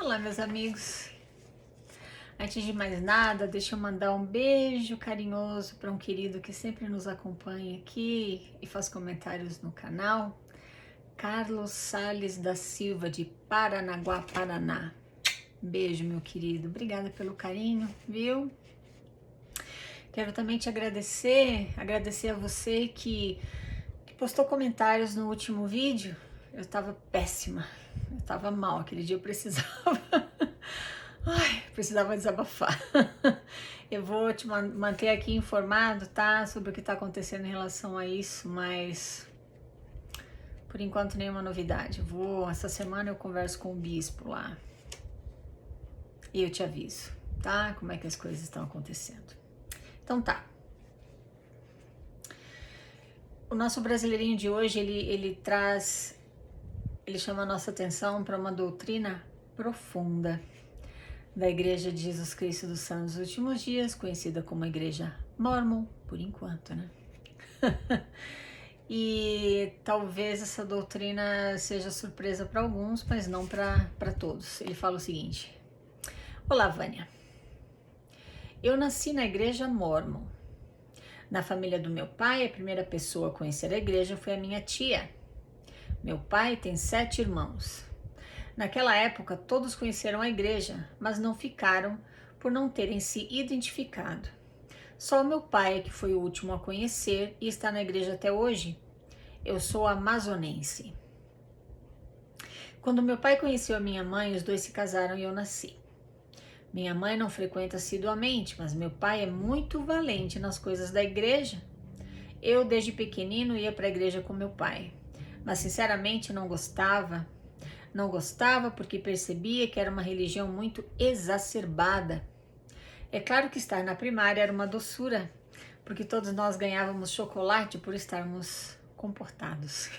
Olá, meus amigos. Antes de mais nada, deixa eu mandar um beijo carinhoso para um querido que sempre nos acompanha aqui e faz comentários no canal, Carlos Sales da Silva, de Paranaguá, Paraná. Beijo, meu querido. Obrigada pelo carinho, viu? Quero também te agradecer a você que postou comentários no último vídeo. Eu tava péssima, eu tava mal, aquele dia eu precisava, precisava desabafar. Eu vou te manter aqui informado, tá? Sobre o que tá acontecendo em relação a isso, mas por enquanto nenhuma novidade. Essa semana eu converso com o bispo lá e eu te aviso, tá? Como é que as coisas estão acontecendo. Então tá. O nosso brasileirinho de hoje, ele chama a nossa atenção para uma doutrina profunda da Igreja de Jesus Cristo dos Santos dos Últimos Dias, conhecida como a Igreja Mórmon, por enquanto, né? E talvez essa doutrina seja surpresa para alguns, mas não para todos. Ele fala o seguinte: Olá, Vânia. Eu nasci na Igreja Mórmon. Na família do meu pai, a primeira pessoa a conhecer a igreja foi a minha tia. Meu pai tem 7 irmãos. Naquela época, todos conheceram a igreja, mas não ficaram por não terem se identificado. Só o meu pai é que foi o último a conhecer e está na igreja até hoje. Eu sou amazonense. Quando meu pai conheceu a minha mãe, os dois se casaram e eu nasci. Minha mãe não frequenta assiduamente, mas meu pai é muito valente nas coisas da igreja. Eu, desde pequenino, ia para a igreja com meu pai, mas sinceramente não gostava. Não gostava porque percebia que era uma religião muito exacerbada. É claro que estar na primária era uma doçura, porque todos nós ganhávamos chocolate por estarmos comportados.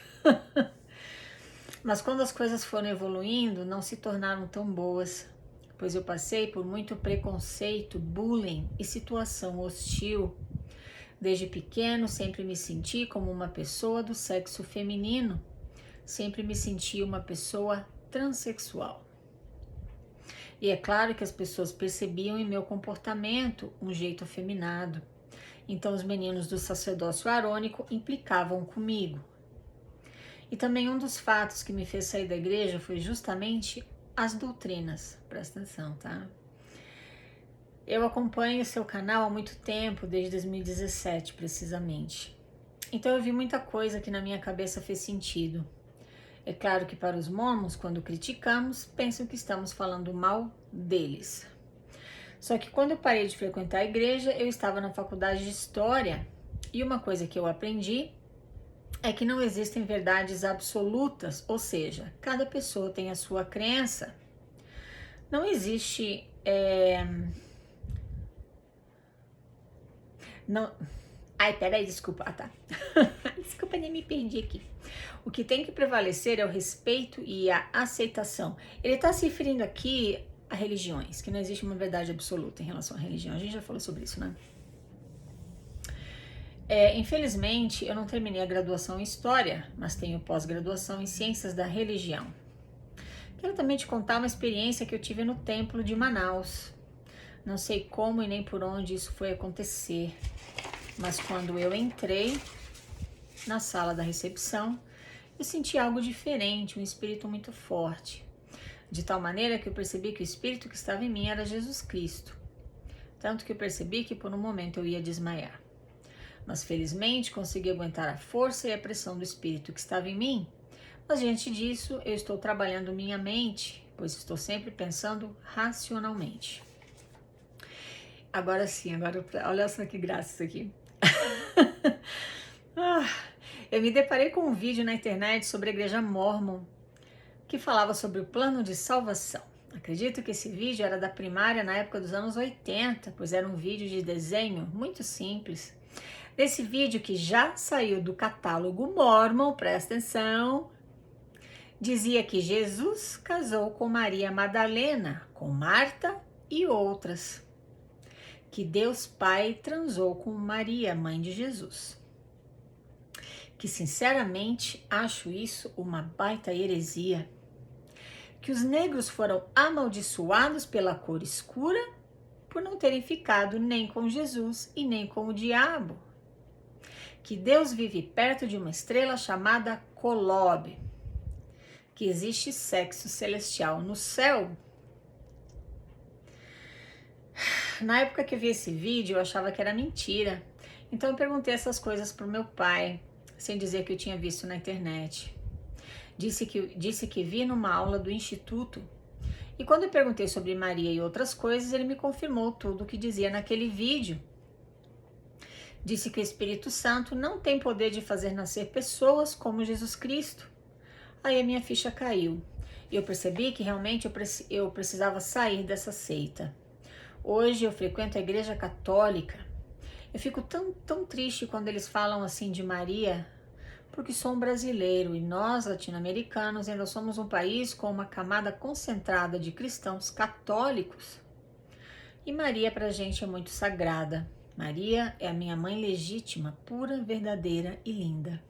Mas quando as coisas foram evoluindo, não se tornaram tão boas, pois eu passei por muito preconceito, bullying e situação hostil. Desde pequeno, sempre me senti como uma pessoa do sexo feminino. Sempre me senti uma pessoa transexual. E é claro que as pessoas percebiam em meu comportamento um jeito afeminado. Então os meninos do sacerdócio arônico implicavam comigo. E também um dos fatos que me fez sair da igreja foi justamente as doutrinas. Presta atenção, tá? Eu acompanho o seu canal há muito tempo, desde 2017 precisamente. Então eu vi muita coisa que na minha cabeça fez sentido. É claro que para os mormons, quando criticamos, pensam que estamos falando mal deles. Só que quando eu parei de frequentar a igreja, eu estava na faculdade de História e uma coisa que eu aprendi é que não existem verdades absolutas, ou seja, cada pessoa tem a sua crença. Não existe... Não... Ai, peraí, desculpa. Ah, tá. Desculpa, nem me perdi aqui. O que tem que prevalecer é o respeito e a aceitação. Ele está se referindo aqui a religiões, que não existe uma verdade absoluta em relação à religião. A gente já falou sobre isso, né? Infelizmente, eu não terminei a graduação em História, mas tenho pós-graduação em Ciências da Religião. Quero também te contar uma experiência que eu tive no Templo de Manaus. Não sei como e nem por onde isso foi acontecer, mas quando eu entrei na sala da recepção, eu senti algo diferente, um espírito muito forte, de tal maneira que eu percebi que o espírito que estava em mim era Jesus Cristo, tanto que eu percebi que por um momento eu ia desmaiar. Mas felizmente consegui aguentar a força e a pressão do espírito que estava em mim, mas diante disso eu estou trabalhando minha mente, pois estou sempre pensando racionalmente. Agora sim, olha só que graça isso aqui. Eu me deparei com um vídeo na internet sobre a Igreja Mórmon que falava sobre o plano de salvação. Acredito que esse vídeo era da primária na época dos anos 80, pois era um vídeo de desenho muito simples. Nesse vídeo, que já saiu do catálogo Mórmon, presta atenção, dizia que Jesus casou com Maria Madalena, com Marta e outras. Que Deus Pai transou com Maria, mãe de Jesus. Que sinceramente acho isso uma baita heresia. que os negros foram amaldiçoados pela cor escura por não terem ficado nem com Jesus e nem com o diabo. Que Deus vive perto de uma estrela chamada Kolob, que existe sexo celestial no céu. Na época que eu vi esse vídeo, eu achava que era mentira. Então eu perguntei essas coisas pro meu pai, sem dizer que eu tinha visto na internet. Disse que vi numa aula do instituto. E quando eu perguntei sobre Maria e outras coisas, ele me confirmou tudo o que dizia naquele vídeo. Disse que o Espírito Santo não tem poder de fazer nascer pessoas como Jesus Cristo. Aí a minha ficha caiu. E eu percebi que realmente eu precisava sair dessa seita. Hoje eu frequento a igreja católica. Eu fico tão triste quando eles falam assim de Maria, porque sou um brasileiro e nós, latino-americanos, ainda somos um país com uma camada concentrada de cristãos católicos. E Maria pra gente é muito sagrada. Maria é a minha mãe legítima, pura, verdadeira e linda.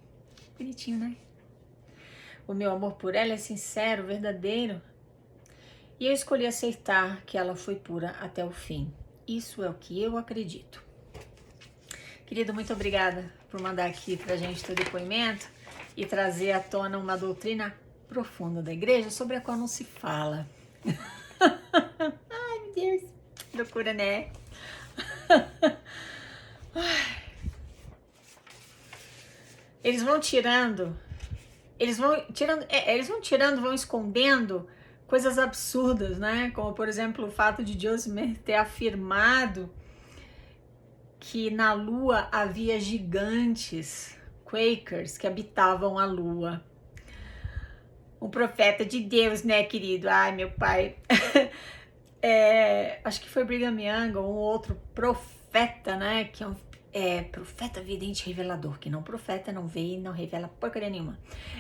Bonitinho, né? O meu amor por ela é sincero, verdadeiro. E eu escolhi aceitar que ela foi pura até o fim. Isso é o que eu acredito. Querido, muito obrigada por mandar aqui pra gente teu depoimento e trazer à tona uma doutrina profunda da igreja sobre a qual não se fala. Ai, meu Deus. Loucura, né? Eles vão tirando, vão escondendo coisas absurdas, né? Como, por exemplo, o fato de Josmer ter afirmado que na Lua havia gigantes, Quakers, que habitavam a Lua. Um profeta de Deus, né, querido? Ai, meu pai. Acho que foi Brigham Young, ou um outro profeta, né? Que profeta, vidente, revelador, que não profeta, não vê e não revela porcaria nenhuma.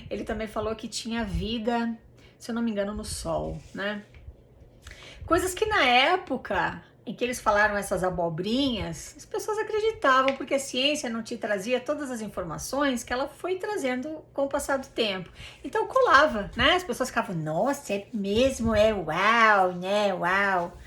Ele também falou que tinha vida, se eu não me engano, no Sol, né? Coisas que na época em que eles falaram essas abobrinhas, as pessoas acreditavam, porque a ciência não te trazia todas as informações que ela foi trazendo com o passar do tempo. Então colava, né? As pessoas ficavam, nossa, é mesmo, uau, né, uau.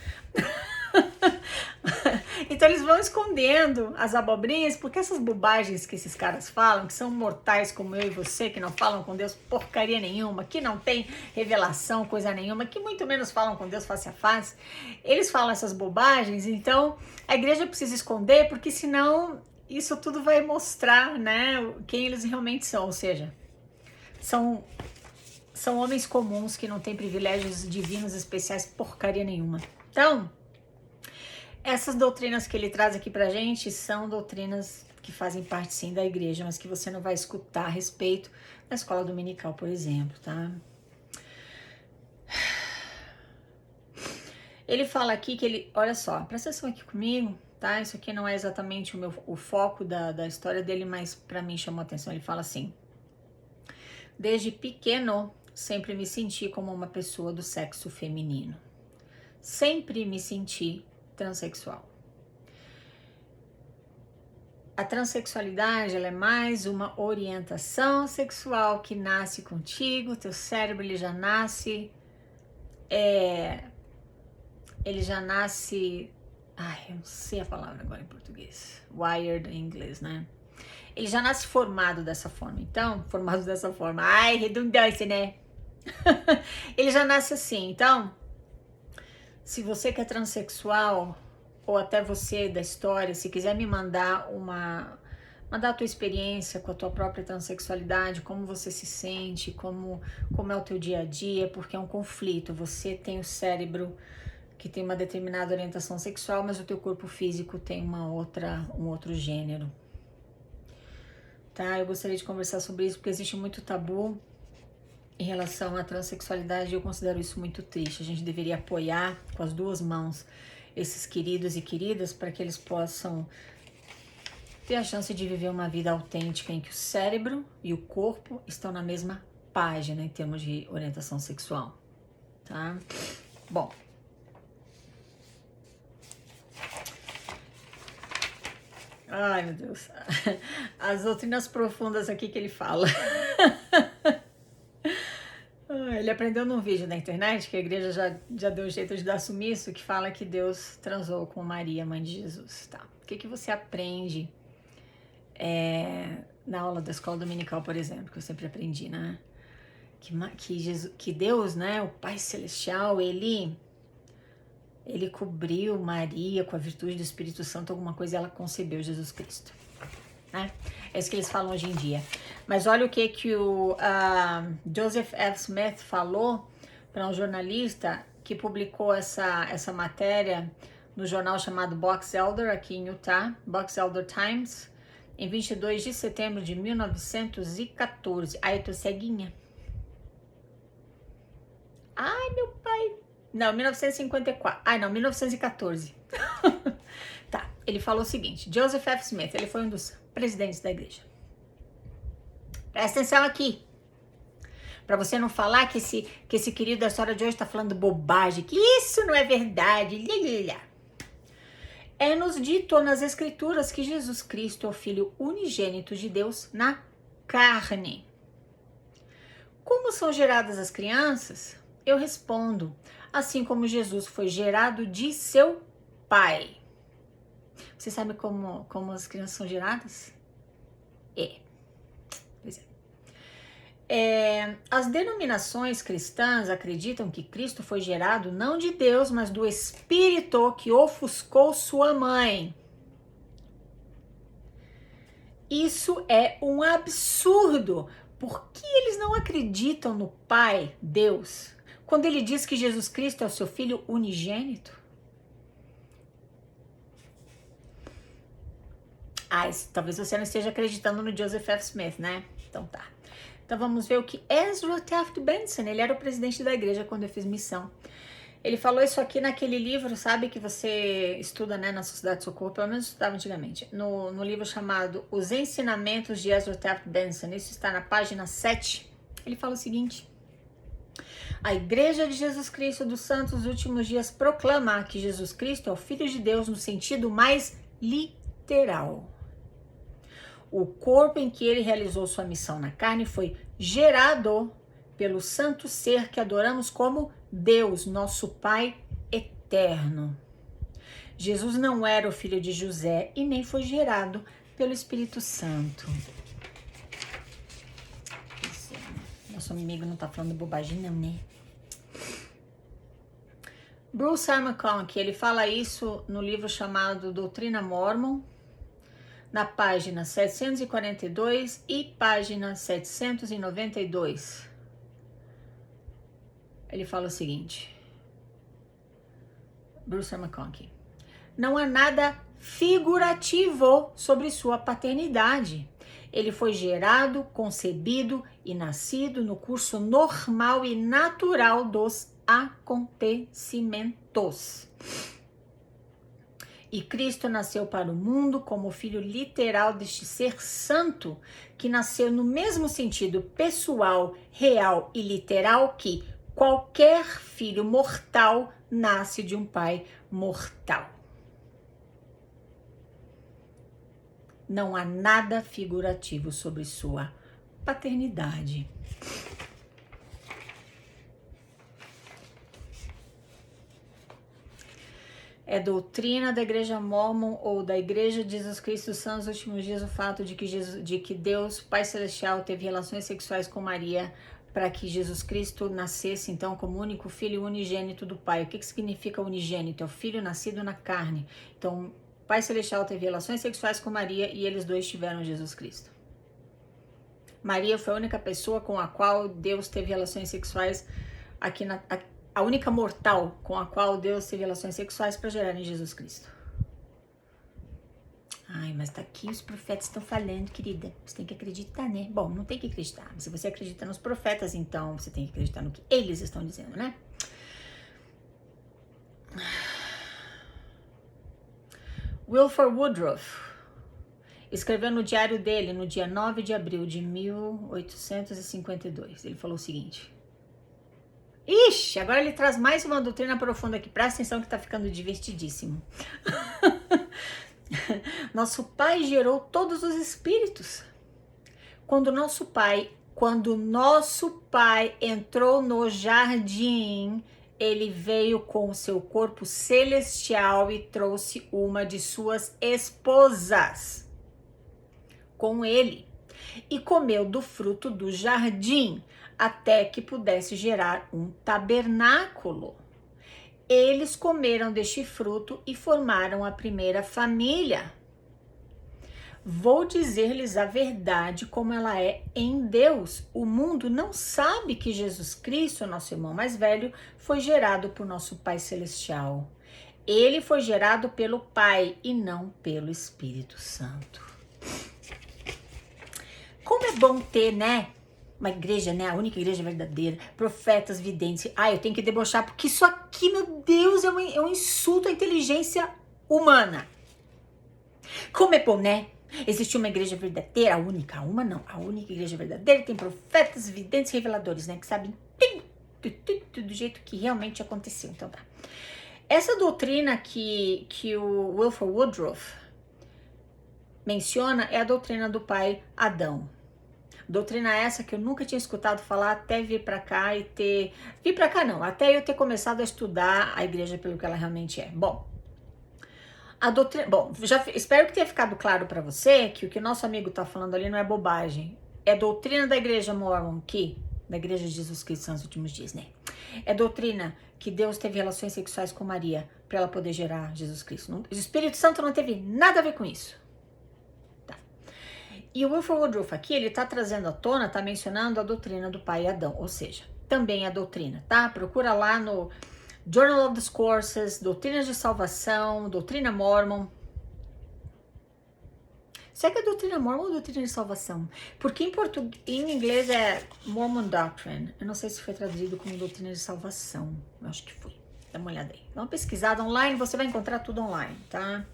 Então eles vão escondendo as abobrinhas, porque essas bobagens que esses caras falam, que são mortais como eu e você, que não falam com Deus porcaria nenhuma, que não tem revelação, coisa nenhuma, que muito menos falam com Deus face a face, eles falam essas bobagens, então a igreja precisa esconder, porque senão isso tudo vai mostrar, né, quem eles realmente são, ou seja, são homens comuns que não têm privilégios divinos especiais porcaria nenhuma. Então, essas doutrinas que ele traz aqui pra gente são doutrinas que fazem parte sim da igreja, mas que você não vai escutar a respeito na escola dominical, por exemplo, tá? Ele fala aqui que ele, olha só, presta atenção aqui comigo, tá? Isso aqui não é exatamente o foco da história dele, mas pra mim chamou atenção. Ele fala assim: desde pequeno, sempre me senti como uma pessoa do sexo feminino. Sempre me senti transexual. A transexualidade, ela é mais uma orientação sexual que nasce contigo, teu cérebro ele já nasce, ai, eu não sei a palavra agora em português, wired em inglês, né? Ele já nasce formado dessa forma, ai, redundância, né? Ele já nasce assim, então, se você que é transexual, ou até você da história, se quiser me mandar a tua experiência com a tua própria transexualidade, como você se sente, como é o teu dia a dia, porque é um conflito. Você tem o cérebro que tem uma determinada orientação sexual, mas o teu corpo físico tem um outro gênero. Tá? Eu gostaria de conversar sobre isso, porque existe muito tabu em relação à transexualidade, eu considero isso muito triste. A gente deveria apoiar com as duas mãos esses queridos e queridas para que eles possam ter a chance de viver uma vida autêntica em que o cérebro e o corpo estão na mesma página em termos de orientação sexual, tá? Bom. Ai, meu Deus. As doutrinas profundas aqui que ele fala. Ele aprendeu num vídeo na internet, que a igreja já deu jeito de dar sumiço, que fala que Deus transou com Maria, mãe de Jesus, tá? O que você aprende na aula da escola dominical, por exemplo, que eu sempre aprendi, né? Que Deus, né, o Pai Celestial, ele cobriu Maria com a virtude do Espírito Santo, alguma coisa, e ela concebeu Jesus Cristo, né? É isso que eles falam hoje em dia. Mas olha o que o Joseph F. Smith falou para um jornalista que publicou essa matéria no jornal chamado Box Elder, aqui em Utah, Box Elder Times, em 22 de setembro de 1914. Ai, eu tô ceguinha. Ai, meu pai. Não, 1954. Ai, não, 1914. Tá, ele falou o seguinte, Joseph F. Smith, ele foi um dos presidentes da igreja. Presta atenção aqui. Para você não falar que esse querido da história de hoje está falando bobagem, que isso não é verdade. É-nos dito nas Escrituras que Jesus Cristo é o Filho unigênito de Deus na carne. Como são geradas as crianças? Eu respondo, assim como Jesus foi gerado de seu Pai. Você sabe como as crianças são geradas? Pois é. As denominações cristãs acreditam que Cristo foi gerado não de Deus, mas do Espírito que ofuscou sua mãe. Isso é um absurdo. Por que eles não acreditam no Pai, Deus, quando ele diz que Jesus Cristo é o seu Filho unigênito? Talvez você não esteja acreditando no Joseph F. Smith, né? Então tá. Então vamos ver o que Ezra Taft Benson, ele era o presidente da igreja quando eu fiz missão. Ele falou isso aqui naquele livro, sabe, que você estuda, né, na Sociedade de Socorro, pelo menos estudava antigamente, no livro chamado Os Ensinamentos de Ezra Taft Benson. Isso está na página 7. Ele fala o seguinte: a Igreja de Jesus Cristo dos Santos dos Últimos Dias proclama que Jesus Cristo é o Filho de Deus no sentido mais literal. O corpo em que ele realizou sua missão na carne foi gerado pelo santo ser que adoramos como Deus, nosso Pai eterno. Jesus não era o filho de José e nem foi gerado pelo Espírito Santo. Nosso amigo não tá falando bobagem não, né? Bruce R. McConaughey, ele fala isso no livro chamado Doutrina Mormon, na página 742 e página 792. Ele fala o seguinte, Bruce R. McConaughey: não há nada figurativo sobre sua paternidade. Ele foi gerado, concebido e nascido no curso normal e natural dos acontecimentos. E Cristo nasceu para o mundo como filho literal deste ser santo, que nasceu no mesmo sentido pessoal, real e literal que qualquer filho mortal nasce de um pai mortal. Não há nada figurativo sobre sua paternidade. É doutrina da Igreja Mormon ou da Igreja de Jesus Cristo dos Santos dos Últimos Dias o fato de que Deus, Pai Celestial, teve relações sexuais com Maria para que Jesus Cristo nascesse, então, como único filho unigênito do Pai. O que significa unigênito? É o filho nascido na carne. Então, Pai Celestial teve relações sexuais com Maria e eles dois tiveram Jesus Cristo. Maria foi a única pessoa com a qual Deus teve relações sexuais a única mortal com a qual Deus teve relações sexuais para gerar em Jesus Cristo. Ai, mas tá aqui, os profetas estão falando, querida. Você tem que acreditar, né? Bom, não tem que acreditar. Se você acredita nos profetas, então você tem que acreditar no que eles estão dizendo, né? Wilford Woodruff escreveu no diário dele no dia 9 de abril de 1852. Ele falou o seguinte: ixi, agora ele traz mais uma doutrina profunda aqui. Presta atenção que tá ficando divertidíssimo. Nosso Pai gerou todos os espíritos. Quando nosso Pai Quando nosso pai entrou no jardim, ele veio com o seu corpo celestial e trouxe uma de suas esposas com ele e comeu do fruto do jardim até que pudesse gerar um tabernáculo. Eles comeram deste fruto e formaram a primeira família. Vou dizer-lhes a verdade como ela é em Deus. O mundo não sabe que Jesus Cristo, nosso irmão mais velho, foi gerado por nosso Pai Celestial. Ele foi gerado pelo Pai e não pelo Espírito Santo. Como é bom ter, né? Uma igreja, né? A única igreja verdadeira. Profetas, videntes. Eu tenho que debochar porque isso aqui, meu Deus, é um insulto à inteligência humana. Como é bom, né? Existe uma igreja verdadeira, a única igreja verdadeira, tem profetas, videntes, reveladores, né? Que sabem tudo do jeito que realmente aconteceu. Então tá. Essa doutrina que o Wilford Woodruff menciona é a doutrina do pai Adão. Doutrina essa que eu nunca tinha escutado falar até vir pra cá e ter... Vir pra cá não, até eu ter começado a estudar a igreja pelo que ela realmente é. Bom, a doutrina... Bom, espero que tenha ficado claro pra você que o que o nosso amigo tá falando ali não é bobagem. É doutrina da igreja Mormon, da igreja de Jesus Cristo nos últimos dias, né? É doutrina que Deus teve relações sexuais com Maria pra ela poder gerar Jesus Cristo. O Espírito Santo não teve nada a ver com isso. E o Wilford Woodruff aqui, ele tá trazendo à tona, tá mencionando a doutrina do pai Adão, ou seja, também a doutrina, tá? Procura lá no Journal of Discourses, Doutrinas de Salvação, Doutrina Mormon. Será que é Doutrina Mormon ou Doutrina de Salvação? Porque em inglês é Mormon Doctrine. Eu não sei se foi traduzido como Doutrina de Salvação. Eu acho que foi. Dá uma olhada aí. Dá uma pesquisada online, você vai encontrar tudo online, tá?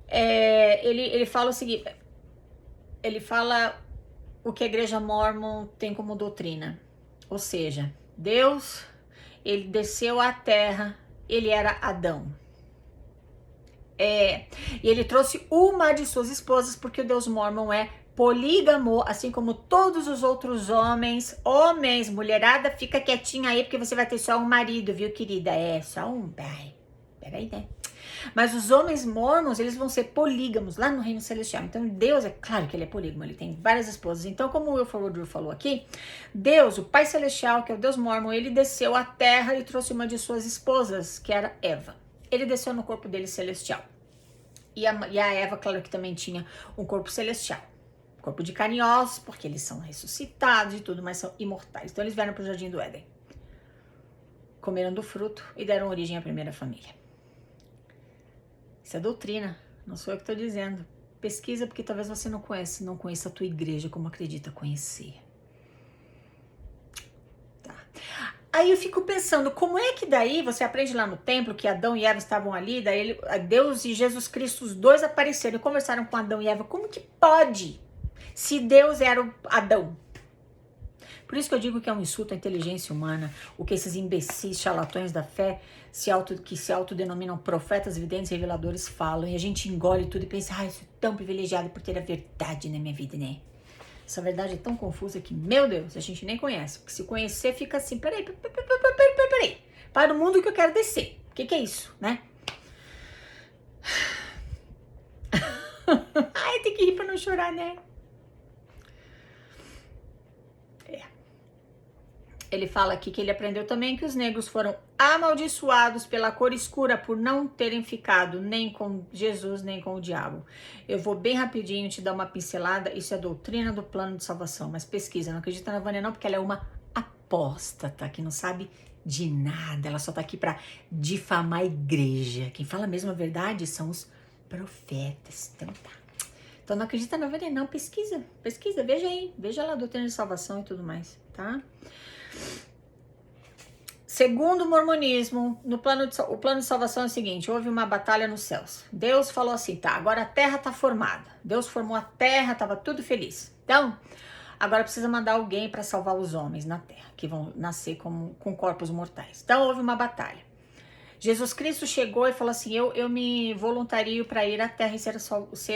Ele fala o seguinte... Ele fala o que a igreja Mormon tem como doutrina. Ou seja, Deus, ele desceu à terra, ele era Adão. E ele trouxe uma de suas esposas, porque o Deus Mormon é polígamo, assim como todos os outros homens. Homens, mulherada, fica quietinha aí, porque você vai ter só um marido, viu, querida? Só um. Peraí, né? Mas os homens mormons, eles vão ser polígamos lá no reino celestial. Então Deus, é claro que ele é polígamo, ele tem várias esposas. Então, como o Wilford Woodruff falou aqui, Deus, o Pai Celestial, que é o Deus mormon, ele desceu à terra e trouxe uma de suas esposas, que era Eva. Ele desceu no corpo dele celestial. E a Eva, claro que também tinha um corpo celestial. Corpo de carne e ossos, porque eles são ressuscitados e tudo, mas são imortais. Então eles vieram para o Jardim do Éden. Comeram do fruto e deram origem à primeira família. Isso é doutrina, não sou eu que estou dizendo. Pesquisa, porque talvez você não conheça a tua igreja como acredita conhecer. Tá. Aí eu fico pensando, como é que daí você aprende lá no templo que Adão e Eva estavam ali, daí Deus e Jesus Cristo, os dois apareceram e conversaram com Adão e Eva. Como que pode? Se Deus era o Adão. Por isso que eu digo que é um insulto à inteligência humana, o que esses imbecis, charlatões da fé, que se autodenominam profetas, videntes, reveladores falam, e a gente engole tudo e pensa, eu sou tão privilegiado por ter a verdade na minha vida, né? Essa verdade é tão confusa que, meu Deus, a gente nem conhece, porque se conhecer fica assim, peraí, para o mundo que eu quero descer. O que é isso, né? Tem que rir pra não chorar, né? Ele fala aqui que ele aprendeu também que os negros foram amaldiçoados pela cor escura por não terem ficado nem com Jesus, nem com o diabo. Eu vou bem rapidinho te dar uma pincelada. Isso é doutrina do plano de salvação. Mas pesquisa, não acredita na Vânia não, porque ela é uma apóstata, que não sabe de nada. Ela só tá aqui pra difamar a igreja. Quem fala mesmo a verdade são os profetas. Então tá. Então não acredita na Vânia não, pesquisa, veja aí. Veja lá a doutrina de salvação e tudo mais, tá? Segundo o mormonismo, o plano de salvação é o seguinte: houve uma batalha nos céus. Deus falou assim, tá, agora a terra tá formada. Deus formou a terra, tava tudo feliz. Então, agora precisa mandar alguém para salvar os homens na terra, que vão nascer com corpos mortais. Então, houve uma batalha. Jesus Cristo chegou e falou assim, eu me voluntario para ir à Terra e ser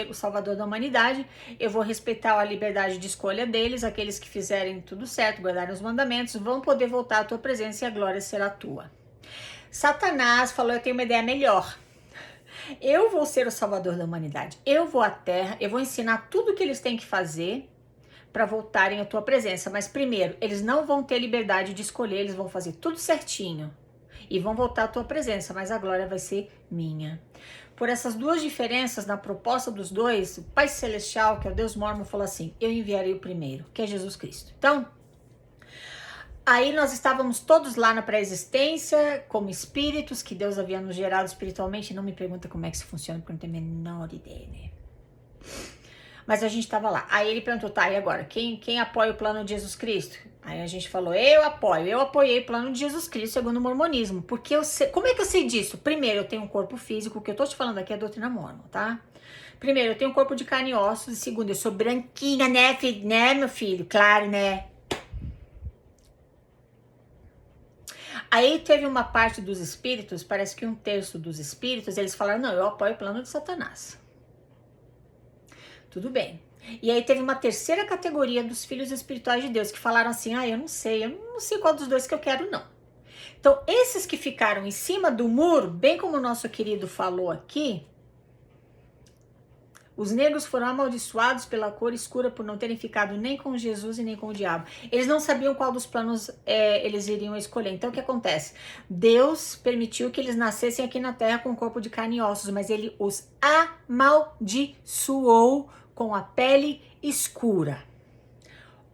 o Salvador da humanidade, eu vou respeitar a liberdade de escolha deles, aqueles que fizerem tudo certo, guardarem os mandamentos, vão poder voltar à tua presença e a glória será tua. Satanás falou, eu tenho uma ideia melhor. Eu vou ser o Salvador da humanidade, eu vou à Terra, eu vou ensinar tudo o que eles têm que fazer para voltarem à tua presença, mas primeiro, eles não vão ter liberdade de escolher, eles vão fazer tudo certinho e vão voltar à tua presença, mas a glória vai ser minha. Por essas duas diferenças na proposta dos dois, o Pai Celestial, que é o Deus Mormon, falou assim, eu enviarei o primeiro, que é Jesus Cristo. Então, aí nós estávamos todos lá na pré-existência, como espíritos, que Deus havia nos gerado espiritualmente. Não me pergunta como é que isso funciona, porque eu não tenho a menor ideia, né? Mas a gente estava lá. Aí ele perguntou, tá, e agora? Quem apoia o plano de Jesus Cristo? Aí a gente falou, eu apoiei o plano de Jesus Cristo segundo o mormonismo. Porque eu sei, como é que eu sei disso? Primeiro, eu tenho um corpo físico, o que eu tô te falando aqui é a doutrina mormon, tá? Primeiro, eu tenho um corpo de carne e ossos. E segundo, eu sou branquinha, né, meu filho? Claro, né? Aí teve uma parte dos espíritos, parece que 1/3 dos espíritos, eles falaram, não, eu apoio o plano de Satanás. Tudo bem. E aí teve uma terceira categoria dos filhos espirituais de Deus, que falaram assim, eu não sei qual dos dois que eu quero, não. Então, esses que ficaram em cima do muro, bem como o nosso querido falou aqui, os negros foram amaldiçoados pela cor escura por não terem ficado nem com Jesus e nem com o diabo. Eles não sabiam qual dos planos eles iriam escolher. Então o que acontece? Deus permitiu que eles nascessem aqui na terra com um corpo de carne e ossos, mas ele os amaldiçoou com a pele escura.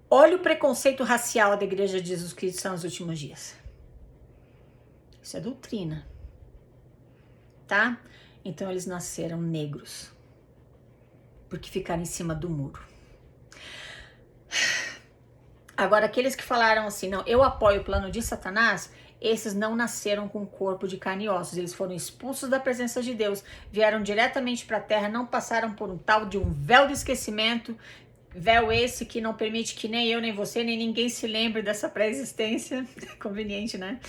Olha o preconceito racial da Igreja de Jesus Cristo nos últimos dias. Isso é doutrina, tá? Então eles nasceram negros porque ficaram em cima do muro. Agora, aqueles que falaram assim, não, eu apoio o plano de Satanás, esses não nasceram com corpo de carne e ossos, eles foram expulsos da presença de Deus, vieram diretamente para a terra, não passaram por um tal de um véu do esquecimento, véu esse que não permite que nem eu, nem você, nem ninguém se lembre dessa pré-existência, conveniente, né?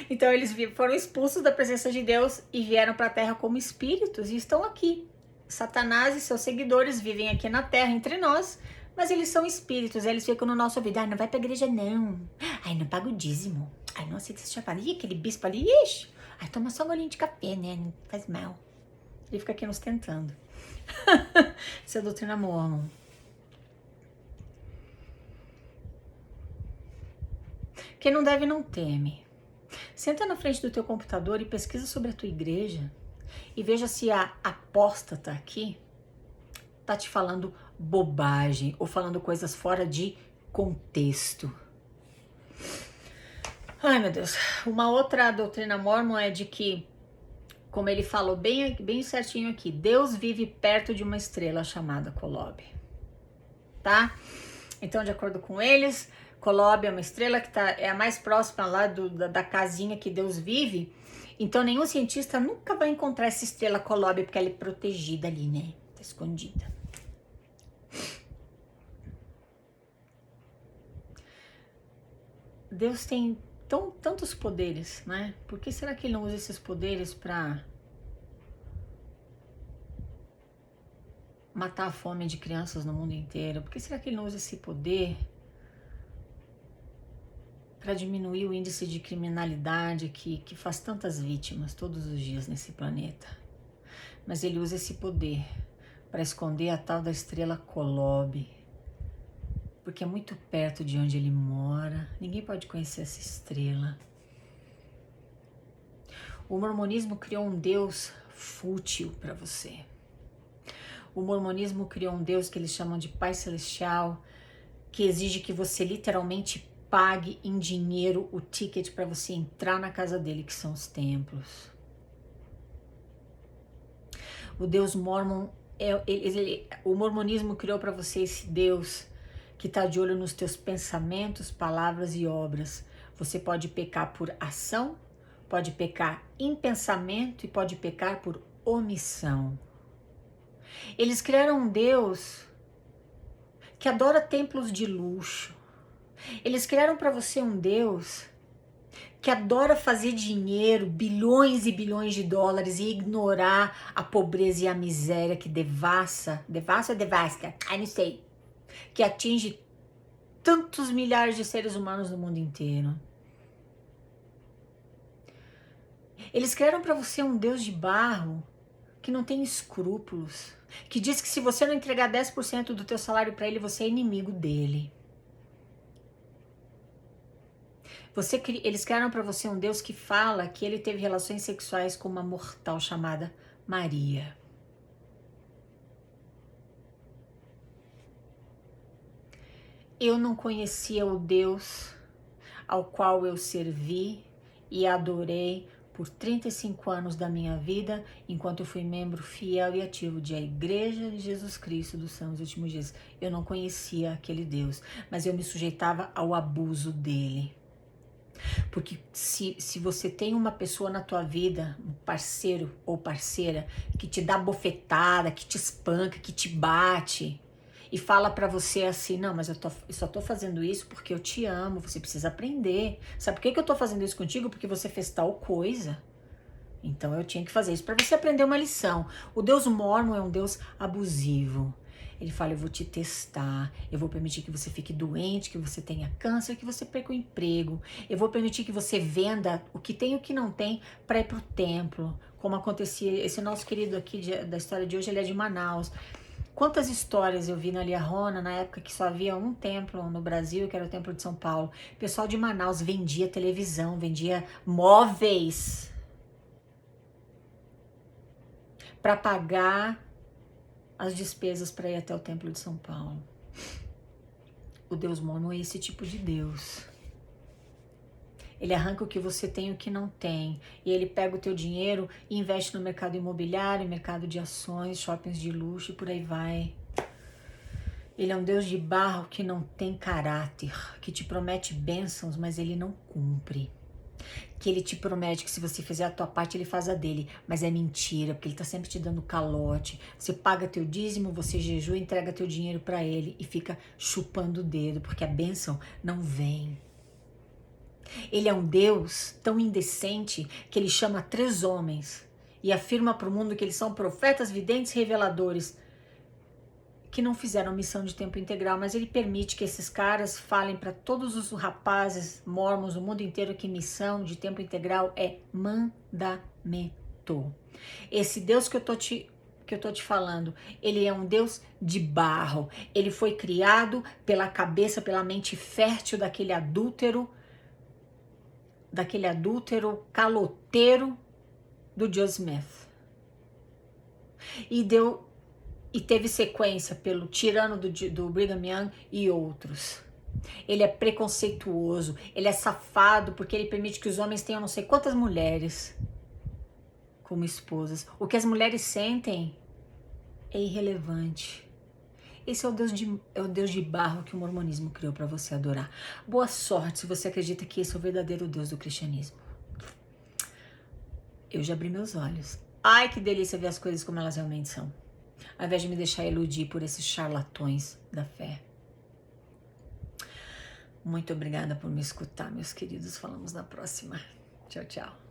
Então eles foram expulsos da presença de Deus e vieram para a terra como espíritos e estão aqui. Satanás e seus seguidores vivem aqui na terra entre nós, mas eles são espíritos, eles ficam no nosso ouvido, não vai pra igreja não, não paga o dízimo, não aceita esse chapéu, aquele bispo ali, ixi, toma só um golinho de café, né, não faz mal. Ele fica aqui nos tentando. Isso é doutrina mormon. Quem não deve não teme. Senta na frente do teu computador e pesquisa sobre a tua igreja e veja se a apóstata aqui tá te falando bobagem ou falando coisas fora de contexto. Ai, meu Deus. Uma outra doutrina mormon é de que, como ele falou bem certinho aqui, Deus vive perto de uma estrela chamada Kolob, tá? Então, de acordo com eles, Kolob é uma estrela que é a mais próxima lá da casinha que Deus vive. Então, nenhum cientista nunca vai encontrar essa estrela Kolob, porque ela é protegida ali, né? Tá escondida. Deus tem tantos poderes, né? Por que será que ele não usa esses poderes para matar a fome de crianças no mundo inteiro? Por que será que ele não usa esse poder para diminuir o índice de criminalidade que faz tantas vítimas todos os dias nesse planeta? Mas ele usa esse poder para esconder a tal da estrela Kolob, porque é muito perto de onde ele mora, ninguém pode conhecer essa estrela. O mormonismo criou um Deus fútil para você. O mormonismo criou um Deus que eles chamam de Pai Celestial, que exige que você literalmente pague em dinheiro o ticket para você entrar na casa dele, que são os templos. O Deus mormon, o mormonismo criou para você esse Deus que está de olho nos teus pensamentos, palavras e obras. Você pode pecar por ação, pode pecar em pensamento e pode pecar por omissão. Eles criaram um Deus que adora templos de luxo. Eles criaram para você um Deus que adora fazer dinheiro, bilhões e bilhões de dólares e ignorar a pobreza e a miséria que devasta, ai não sei, que atinge tantos milhares de seres humanos no mundo inteiro. Eles criaram para você um Deus de barro que não tem escrúpulos, que diz que se você não entregar 10% do teu salário para ele, você é inimigo dele. Eles criaram para você um Deus que fala que ele teve relações sexuais com uma mortal chamada Maria. Eu não conhecia o Deus ao qual eu servi e adorei por 35 anos da minha vida, enquanto eu fui membro fiel e ativo da Igreja de Jesus Cristo dos Santos Últimos Dias. Eu não conhecia aquele Deus, mas eu me sujeitava ao abuso dele. Porque se você tem uma pessoa na tua vida, um parceiro ou parceira, que te dá bofetada, que te espanca, que te bate e fala pra você assim, não, mas eu só tô fazendo isso porque eu te amo, você precisa aprender. Sabe por que eu tô fazendo isso contigo? Porque você fez tal coisa. Então eu tinha que fazer isso pra você aprender uma lição. O Deus mórmon é um Deus abusivo. Ele fala, eu vou te testar, eu vou permitir que você fique doente, que você tenha câncer, que você perca o emprego, eu vou permitir que você venda o que tem e o que não tem para ir pro templo, como acontecia, esse nosso querido aqui da história de hoje, ele é de Manaus. Quantas histórias eu vi na Liahona, na época que só havia um templo no Brasil, que era o Templo de São Paulo. O pessoal de Manaus vendia televisão, vendia móveis para pagar as despesas para ir até o Templo de São Paulo. O Deus mórmon é esse tipo de Deus. Ele arranca o que você tem e o que não tem. E ele pega o teu dinheiro e investe no mercado imobiliário, mercado de ações, shoppings de luxo e por aí vai. Ele é um Deus de barro que não tem caráter, que te promete bênçãos, mas ele não cumpre. Que ele te promete que se você fizer a tua parte, ele faz a dele. Mas é mentira, porque ele tá sempre te dando calote. Você paga teu dízimo, você jejua, entrega teu dinheiro para ele e fica chupando o dedo, porque a bênção não vem. Ele é um Deus tão indecente que ele chama 3 homens e afirma para o mundo que eles são profetas, videntes, reveladores, que não fizeram missão de tempo integral, mas ele permite que esses caras falem para todos os rapazes mórmons do mundo inteiro que missão de tempo integral é mandamento. Esse Deus que eu tô te falando, ele é um Deus de barro. Ele foi criado pela cabeça, pela mente fértil daquele adúltero caloteiro do Joe Smith. E teve sequência pelo tirano do Brigham Young e outros. Ele é preconceituoso, ele é safado porque ele permite que os homens tenham não sei quantas mulheres como esposas. O que as mulheres sentem é irrelevante. Esse é o Deus de barro que o mormonismo criou para você adorar. Boa sorte se você acredita que esse é o verdadeiro Deus do cristianismo. Eu já abri meus olhos. Ai, que delícia ver as coisas como elas realmente são, ao invés de me deixar iludir por esses charlatões da fé. Muito obrigada por me escutar, meus queridos. Falamos na próxima. Tchau, tchau.